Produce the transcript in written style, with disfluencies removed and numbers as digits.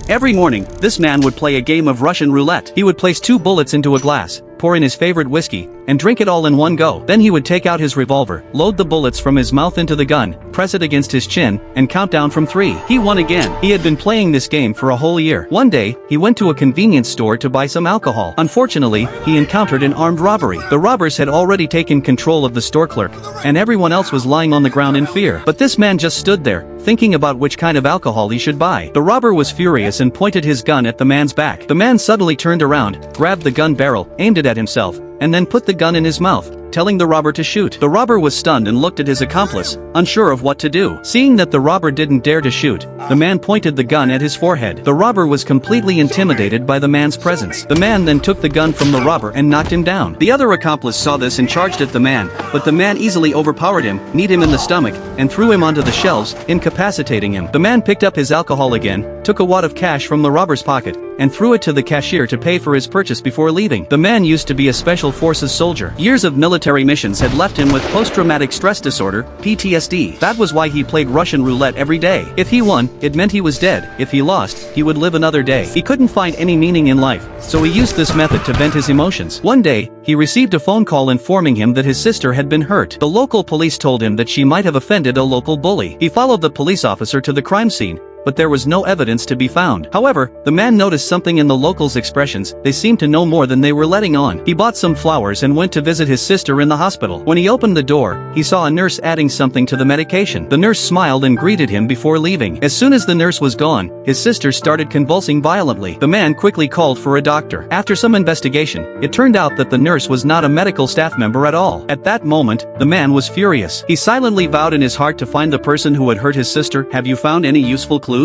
Every morning, this man would play a game of Russian roulette. He would place 2 bullets into a glass, pour in his favorite whiskey, and drink it all in one go. Then he would take out his revolver, load the bullets from his mouth into the gun, press it against his chin, and count down from 3. He won again. He had been playing this game for a whole year. One day, he went to a convenience store to buy some alcohol. Unfortunately, he encountered an armed robbery. The robbers had already taken control of the store clerk, and everyone else was lying on the ground in fear. But this man just stood there, thinking about which kind of alcohol he should buy. The robber was furious and pointed his gun at the man's back. The man suddenly turned around, grabbed the gun barrel, aimed it at himself, and then put the gun in his mouth, telling the robber to shoot. The robber was stunned and looked at his accomplice, unsure of what to do. Seeing that the robber didn't dare to shoot, the man pointed the gun at his forehead. The robber was completely intimidated by the man's presence. The man then took the gun from the robber and knocked him down. The other accomplice saw this and charged at the man, but the man easily overpowered him, kneed him in the stomach, and threw him onto the shelves, incapacitating him. The man picked up his alcohol again, took a wad of cash from the robber's pocket, and threw it to the cashier to pay for his purchase before leaving. The man used to be a special forces soldier. Years of military missions had left him with post-traumatic stress disorder, PTSD. That was why he played Russian roulette every day. If he won, it meant he was dead. If he lost, he would live another day. He couldn't find any meaning in life, so he used this method to vent his emotions. One day, he received a phone call informing him that his sister had been hurt. The local police told him that she might have offended a local bully. He followed the police officer to the crime scene, but there was no evidence to be found. However, the man noticed something in the locals' expressions. They seemed to know more than they were letting on. He bought some flowers and went to visit his sister in the hospital. When he opened the door, he saw a nurse adding something to the medication. The nurse smiled and greeted him before leaving. As soon as the nurse was gone, his sister started convulsing violently. The man quickly called for a doctor. After some investigation, it turned out that the nurse was not a medical staff member at all. At that moment, the man was furious. He silently vowed in his heart to find the person who had hurt his sister. Have you found any useful clues?